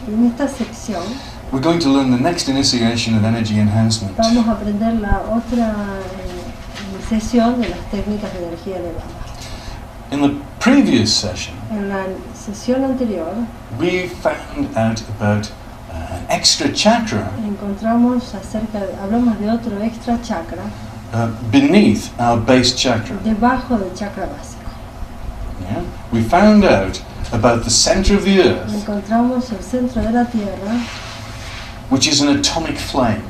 En esta sección we're going to learn the next initiation of energy enhancement. vamos a aprender la otra sesión de las técnicas de energía elevada. In the previous session, En la sesión anterior we found out about an extra chakra hablamos de otro extra chakra beneath our base chakra. debajo del chakra básico. Yeah? We found out about the center of the earth, Encontramos el centro de la Tierra, which is an atomic flame.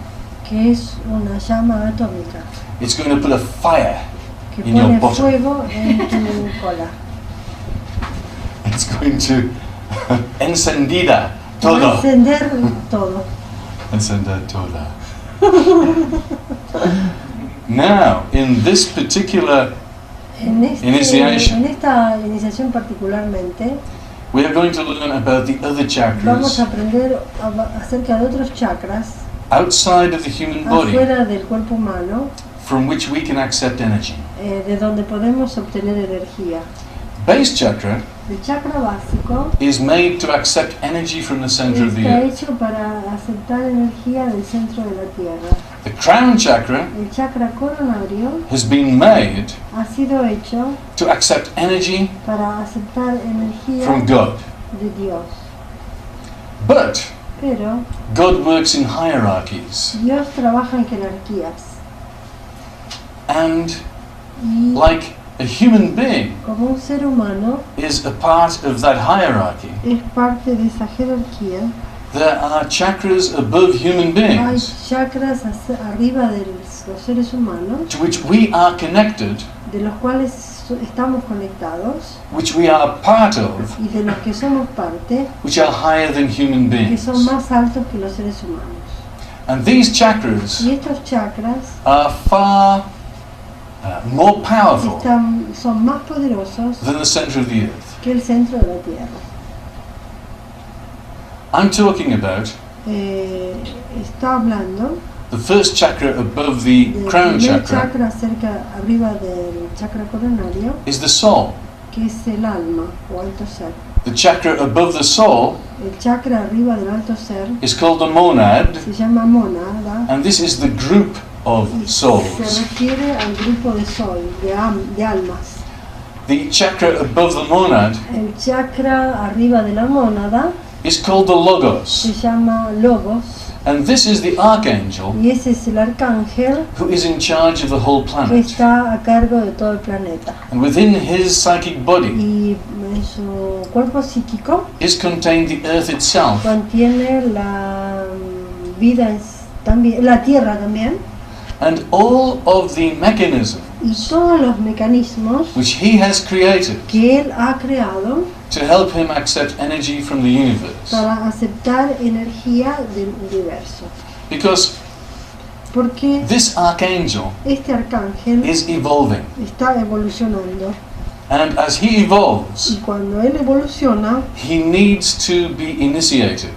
que es una llama atómica It's going to put a fire que in your pone bottom. fuego en tu cola. It's going to encendida Va a todo. encender todo. Encender toda. Now, in this particular En initiation, esta iniciación particularmente we are going to learn about the other vamos chakras a aprender acerca de otros chakras outside of the human body afuera del cuerpo humano, from which we can accept energy. de donde podemos obtener energía. Base chakra El chakra básico is made to accept energy from the center of the está earth. hecho para aceptar energía del centro de la Tierra. The crown chakra El chakra coronario has been made ha sido hecho to accept energy para aceptar energía from God. de Dios. But Pero God works in hierarchies. Dios trabaja en jerarquías And y like a human being como un ser humano is a part of that hierarchy, es parte de esa jerarquía, there are chakras above human hay beings chakras arriba de los seres humanos, to which we are connected, de los cuales estamos conectados which we are part of, y de los que somos parte, which are higher than human que son beings. más altos que los seres humanos. And these chakras Y estos chakras are far more powerful son más poderosos than the center of the earth. que el centro de la Tierra. I'm talking about Está hablando the first chakra above the del crown primer chakra chakra arriba del chakra coronario, is the soul. que es el alma o alto ser. The chakra above the soul El chakra arriba del alto ser is called the monad, se llama mónada and this is the group of y souls. se refiere al grupo de sol, de almas. The chakra above the monad El chakra arriba de la mónada is called the logos, se llama logos and this is the archangel y ese es el arcángel who is in charge of the whole que planet. está a cargo de todo el planeta. And within his psychic body Y en su cuerpo psíquico is contained the earth itself, contiene la vida, también, la tierra también, and all of the mechanism y todos los mecanismos which he has created que él ha creado to help him accept energy from the universe. para aceptar energía del universo. Because Porque this archangel este arcángel is evolving, está evolucionando and as he evolves, y cuando él evoluciona he needs to be initiated.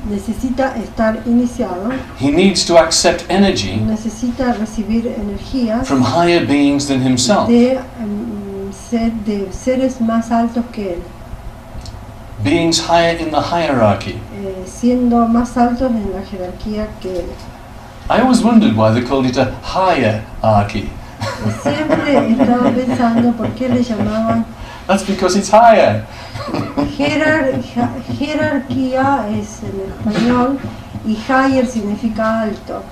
necesita estar iniciado, He needs to accept energy necesita recibir energías from higher beings than himself, de seres más altos que él, beings higher in the hierarchy. siendo más altos en la jerarquía que él. I always wondered why they called it a hierarchy. Siempre estaba pensando por qué le llamaban That's because it's higher. jerarquía es en español y higher significa alto.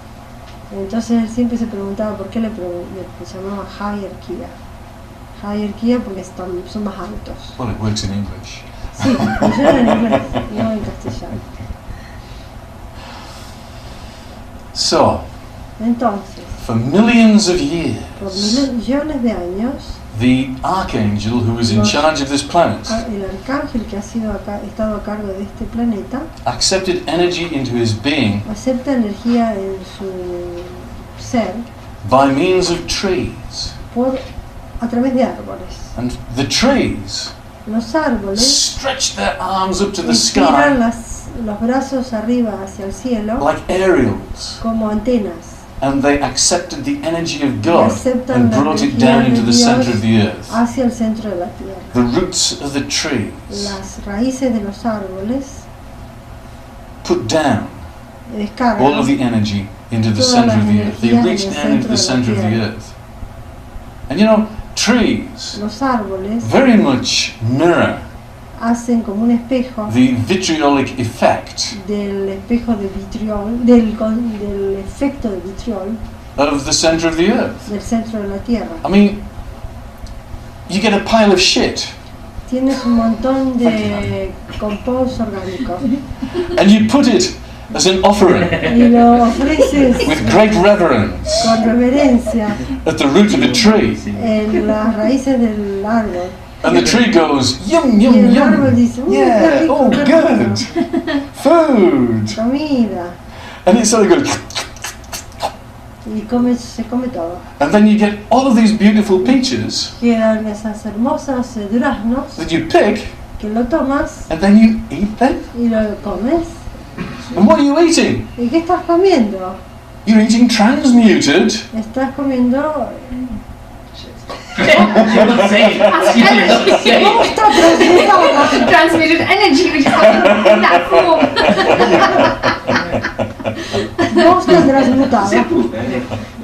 Entonces él siempre se preguntaba por qué le llamaba jerarquía. Jerarquía porque son más altos. Well, it works in English. Sí, funciona en inglés, no en castellano. So, Entonces, for millions of years, por millones de años, the archangel who was in charge of this planet el arcángel que ha estado a cargo de este planeta accepted energy into his being acepta energía en su ser by means of trees. a través de árboles. And the trees Los árboles stretched their arms up to the estiran sky los brazos arriba hacia el cielo like aerials, como antenas and they accepted the energy of y God aceptan and la brought it energía down de into the Dios center of the earth. hacia el centro de la tierra. The roots of the trees Las raíces de los árboles put down descarga all of the energy into the todas center las of the earth. They energías reach en el down into the centro center de of la the tierra. earth. And you know, trees Los árboles very much mirror hacen como un espejo the vitriolic effect del espejo de vitriol, del efecto de vitriol of the center of the earth. del centro de la tierra. I mean, you get a pile of shit Tienes un montón de compost orgánico and you put it as an offering y lo ofreces with great reverence con reverencia at the root of a tree. en las raíces del árbol. And the tree goes, yum, Y yum, el árbol yum. dice, qué Yeah, rico, oh, qué good. rico. Food. Comida. And it sort of goes, Y se come todo. and then you get all of these beautiful peaches Quedan esas hermosas duraznos that you pick, que lo tomas and then you eat them. y lo comes. And what are you eating? ¿Y qué estás comiendo? You're eating transmuted Estás comiendo She will say it. She will say it. bosta transmutada. Transmitted energy, which is coming in that form. Bosta transmutada.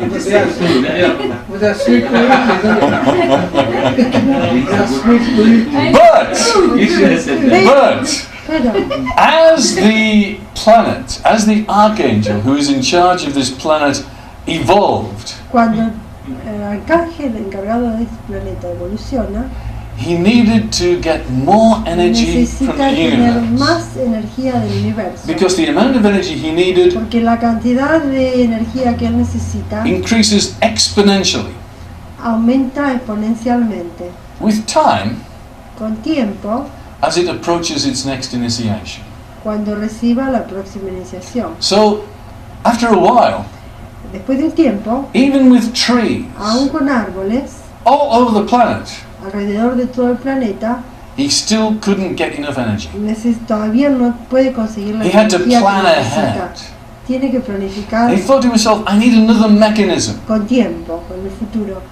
It's the same food, yeah. With that sweet But, You should have said that. but, Pero as the planet, as the archangel who is in charge of this planet evolved, cuando el arcángel encargado de este planeta evoluciona, he needed to get more energy from necesita the tener universe. más energía del universo. Because the amount of energy he needed Porque la cantidad de energía que él necesita increases exponentially. aumenta exponencialmente. With time, Con tiempo, as it approaches its next initiation. cuando reciba la próxima iniciación. So, after a while, Después de un tiempo, even with trees aún con árboles, all over the planet, alrededor de todo el planeta, he still couldn't get enough energy. todavía no puede conseguir la He had to energía que plan necesita. ahead. Tiene que planificar And he thought to himself, I need another mechanism con tiempo, con el futuro.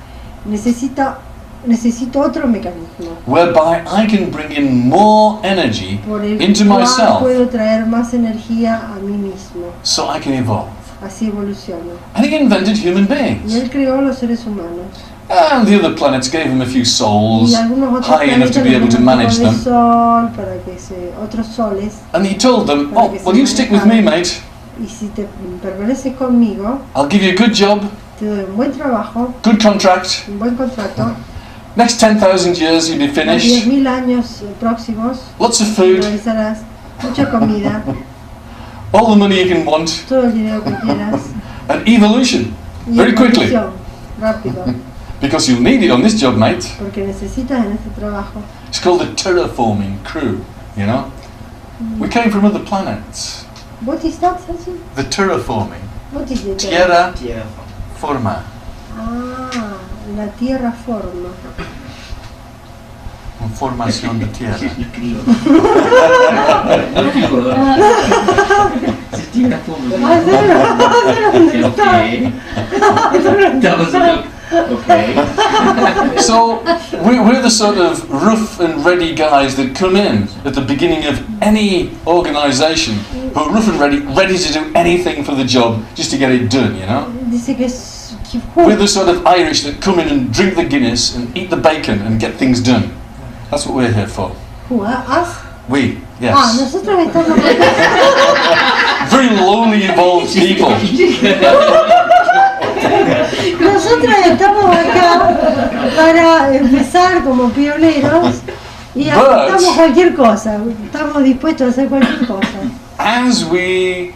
Necesito otro mecanismo whereby I can bring in more energy por el into cual myself puedo traer más energía a mí mismo. so I can evolve. Así evoluciono. And he invented human Y beings. él creó los seres humanos. And the other planets gave him a few souls Y algunos otros high enough to planetas be le able to dieron un manage poco de them. sol para que otros soles. And he told them, oh, well, you stick with me, mate. Y si te permaneces conmigo, I'll give you a good job, te doy un buen trabajo, good contract. un buen contrato. Next 10,000 years you'll be Los finished. 10.000 años próximos Lots of food, realizarás mucha comida, all the money you can want, todo el dinero que quieras. and evolution. Y Very quickly. evolución, rápido, Because you'll need it on this job, mate. porque necesitas en este trabajo. It's called the terraforming crew, you know? We came from other planets. What is that, Sachi? The terraforming. What is it? Tierra Yeah. forma. Ah, la tierra forma. Formación de tierra. Si tira fumo. Ah, ¿dónde está? Okay. That was a joke. Okay. So we're the sort of rough and ready guys that come in at the beginning of any organisation who are rough and ready to do anything for the job just to get it done, you know? Dice que We're the sort of Irish that come in and drink the Guinness and eat the bacon and get things done. That's what we're here for. ¿Us? We, Ah, yes. nosotros estamos Very lowly evolved people. Nosotros estamos acá para empezar como pioneros y aceptamos cualquier cosa, estamos dispuestos a hacer cualquier cosa. As we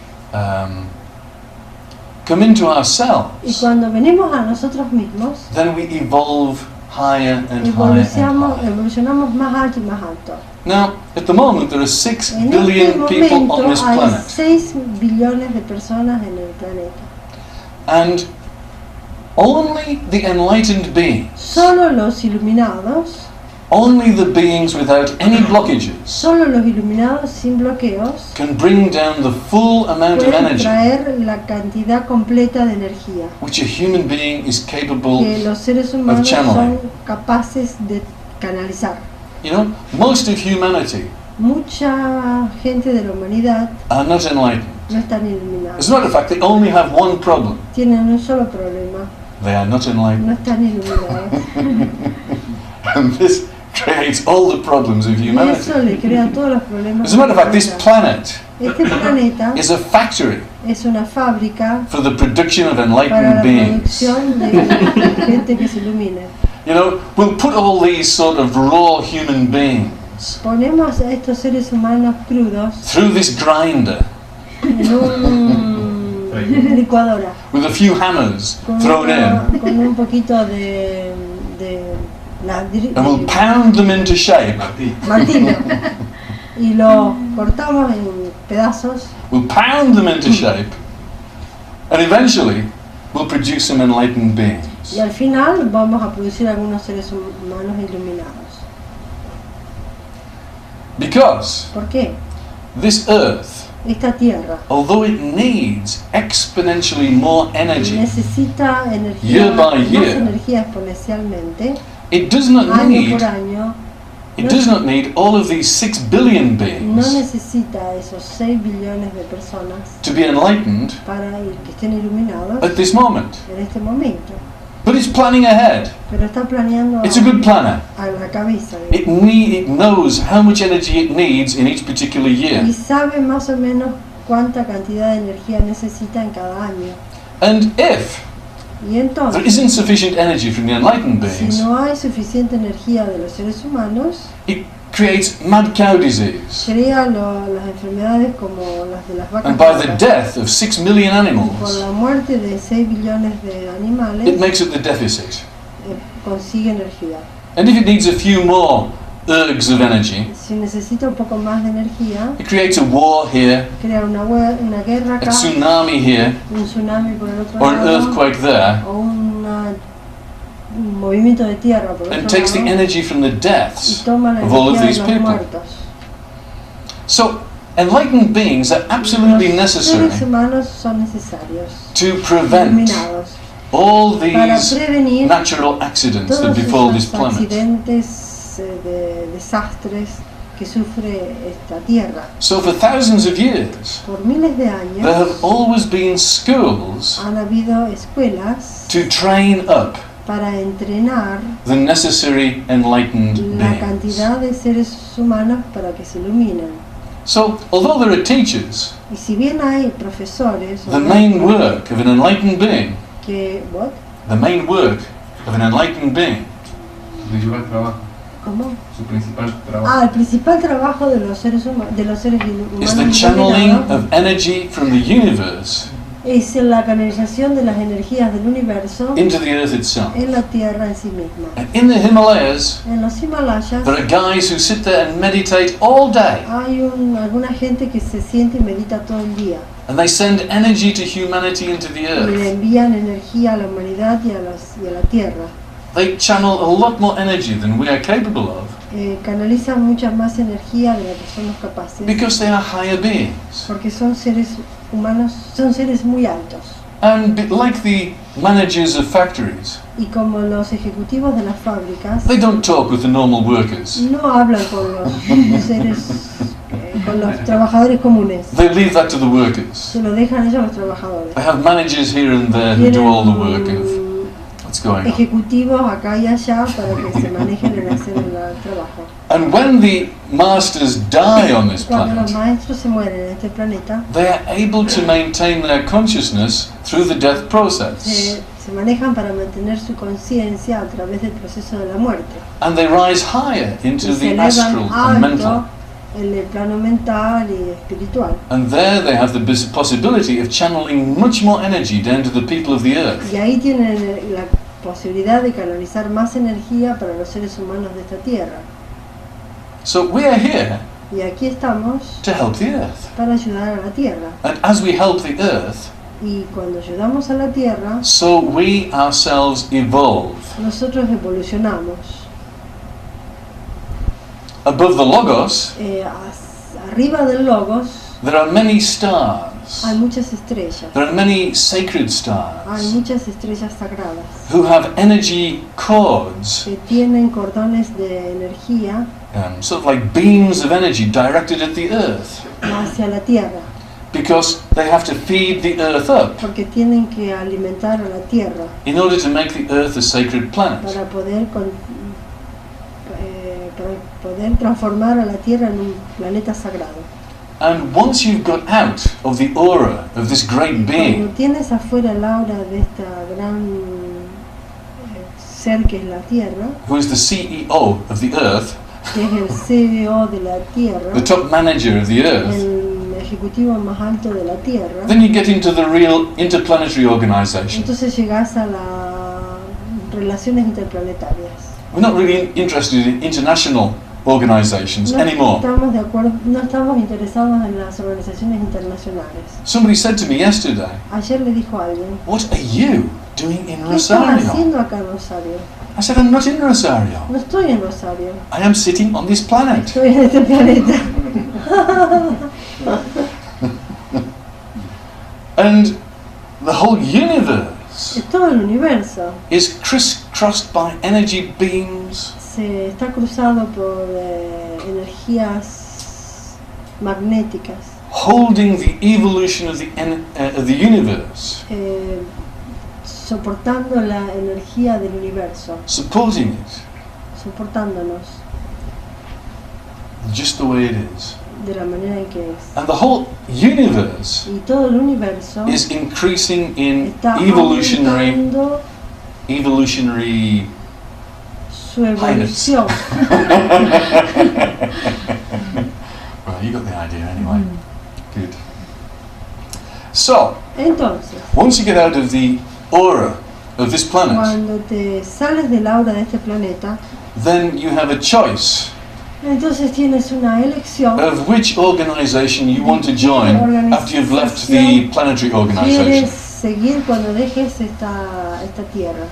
come into Y ourselves, cuando venimos a nosotros mismos, then we evolve higher and higher and higher. evolucionamos más alto y más alto. Now, at the moment, there are 6 En este billion people on momento this hay planet. 6 billones de personas en el planeta. And only the enlightened beings, Solo los iluminados, only the beings without any blockages, solo los iluminados sin bloqueos, can bring down the full amount of pueden energy traer la cantidad completa de energía which a human being is capable. que los seres humanos channeling. son capaces de canalizar. You know, most of humanity mucha gente de la humanidad are not enlightened. no están As iluminados. a matter of fact, they only have one problem. Tienen un solo problema, They are not no enlightened. están iluminados. And this creates all the problems of Y humanity. eso le crea todos los problemas. As a matter of fact, this de la planet humanidad. Este planeta is a factory es una fábrica for the production of para enlightened la beings. producción de gente que se ilumine. You know, we'll put all these sort of raw human beings Ponemos a estos seres humanos crudos through this grinder en una licuadora with a few hammers thrown in, con un poquito de and we'll pound them into shape. martillo y lo cortamos en pedazos We'll pound them into shape, and eventually we'll produce some enlightened beings. y al final vamos a producir algunos seres humanos iluminados. Because ¿Por qué? this earth, Esta tierra although it needs exponentially more energy, necesita energía, Year by más year. energía exponencialmente, it does not año need por año. all of these 6 billion No beings necesita esos 6 billones de personas to be enlightened para que estén iluminados at this moment. en este momento, But it's planning ahead. pero está planeando It's a good planner. a la cabeza It knows how much energy it needs in each particular year. y sabe más o menos cuánta cantidad de energía necesita en cada año. And if Y there entonces, isn't sufficient energy from the enlightened si beings, no hay suficiente energía de los seres humanos, it creates mad cow disease. crea las enfermedades como las de las vacas And by the locas. death of 6 million Por animals, la muerte de 6 billones de animales, it makes up the deficit. consigue energía. And if it needs a few more ergs of energy, Si necesita un poco más de energía, it creates a war here, crea una guerra a acá, tsunami here, un tsunami por el otro or an lado, earthquake there, o un movimiento de tierra por el and otro takes the lado, energy from the y deaths toma la of all of energía de these los people. muertos. So, enlightened beings are absolutely Los seres necessary humanos son necesarios, to prevent iluminados, all para these prevenir natural accidents that todos befall this esos planet. accidentes de desastres que sufre esta tierra. So for thousands of years, Por miles de there have años always been schools han habido escuelas to train up para entrenar the necessary enlightened la beings. cantidad de seres humanos para que se iluminen. So, although there are teachers, Y si bien hay profesores o the main maestros work of an enlightened being, the main work of an enlightened being, Su principal trabajo. ¿Cómo? Su principal trabajo. El principal trabajo de los seres humanos, is the channeling of energy from the universe es la canalización de las energías del universo into the earth itself. en la tierra en sí misma. And in the Himalayas, En los Himalayas there are guys who sit there and meditate all day, hay alguna gente que se siente y medita todo el día and they send energy to humanity into the y le earth. envían energía a la humanidad y a la tierra. They channel a lot more energy than we are capable of, Canalizan mucha más energía de la que somos capaces because they are higher beings. porque son seres humanos, son seres muy altos. And like the managers of factories, Y como los ejecutivos de las fábricas they don't talk with the normal workers. no hablan con los seres, con los trabajadores comunes, They leave that to the workers. se lo dejan ellos a los trabajadores. They have managers here and there who do all the work of what's going on. Ejecutivos acá y allá para que se manejen en hacer el trabajo. And when the masters die on this Cuando los planet, maestros se mueren en este planeta, they are able to maintain their consciousness through the death process. se manejan para mantener su conciencia a través del proceso de la muerte. And they rise higher into Y se the elevan astral and mental. alto en el plano mental y espiritual. And there they have the possibility of channeling much more energy down to the people of the earth. Y ahí tienen la posibilidad de canalizar más energía para los seres humanos de esta tierra. So we are here Y aquí estamos to help the earth. para ayudar a la tierra. And as we help the earth, Y cuando ayudamos a la tierra, so we ourselves evolve. nosotros evolucionamos. Above the logos, Arriba del logos there are many stars. stars. Hay muchas estrellas. There are many sacred Hay stars muchas estrellas sagradas who have energy cords, que tienen cordones de energía sort of like beams of energy directed at the earth, hacia la Tierra, because they have to feed the earth up porque tienen que alimentar a la Tierra in order to make the earth a sacred planet. para poder transformar a la Tierra en un planeta sagrado. And once you've got out of the aura of this great Cuando being, tienes afuera el aura de esta gran ser que es la Tierra, who is the CEO of the earth, que es el CEO de la Tierra, the top manager of the earth, el ejecutivo más alto de la Tierra, then you get into the real interplanetary organization. entonces llegas a las relaciones interplanetarias. We're not really interested in international organizations anymore. Estamos de acuerdo, no estamos interesados en las organizaciones internacionales. Somebody said to me yesterday, Ayer le dijo a alguien, "What are you doing in ¿qué estás Rosario?" haciendo acá en Rosario? I said, "I'm not in Rosario. No estoy en Rosario, I am sitting on this planet." estoy en este planeta. And the whole universe Es todo el universo. is crisscrossed by energy beams Se está cruzado por energías magnéticas, holding the evolution of the universe, soportando la energía del universo, supporting it soportándonos just the way it is. de la manera en que es. And the whole universe Y todo el universo is increasing in está evolutionary aumentando su evolución. Well, you got the idea anyway. Good. So, Entonces, once you get out of the aura of this planet, cuando te sales del aura de este planeta, then you have a choice entonces tienes una elección. of which organization you want to join after you've left the planetary organization. ¿Quieres seguir cuando dejes esta tierra?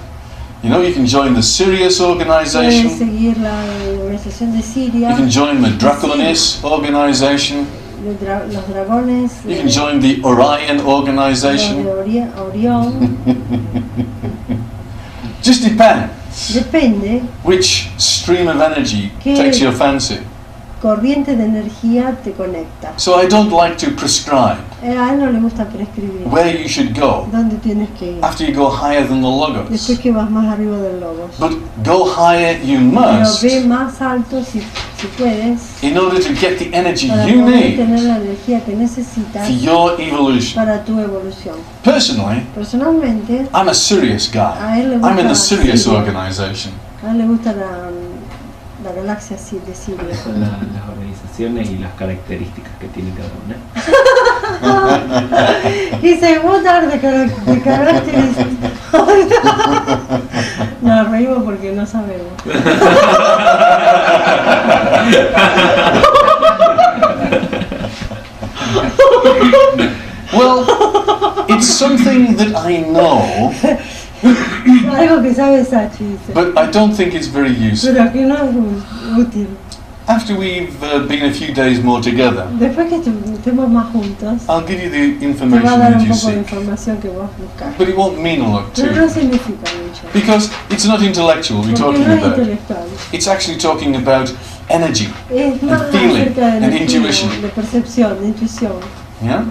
You know, you can join the Sirius Puedes organization, seguir la organización de Siria, you can join the Draconis organization, los dragones, you can join the Orion los organization. de Orión. Just depends Depende, which stream of energy ¿Qué? takes your fancy. corriente de energía te conecta. So I don't like to prescribe A él no le gusta prescribir where you should go dónde tienes que ir. after you go higher than the logos. Después que vas más arriba del logos. But go higher you Pero must ve más alto si puedes, in order to get the energy para you poder need tener la energía que necesitas for your evolution. para tu evolución. Personally, Personalmente, I'm a Sirius guy. a él le I'm in the gusta Sirius Siria. organization. A él le gusta la galaxia de Siria. Son las organizaciones y las características que tiene cada una. Dice, vos tarde que cagaste. Nos reímos porque no sabemos. Well, it's something that I know, Algo que sabe Sachi, dice. but I don't think it's very useful. Pero que no es útil. After we've been a few days more together, Después que estemos más juntos, I'll give you the te va information a dar that un you poco de seek. información que vos buscas. But it won't mean a lot to Pero no you. significa mucho. Because it's not intellectual we're Porque talking no es about. intelectual. It's actually talking about energy. Es más feeling acerca de and energía, intuition. de percepción, de intuición. Yeah?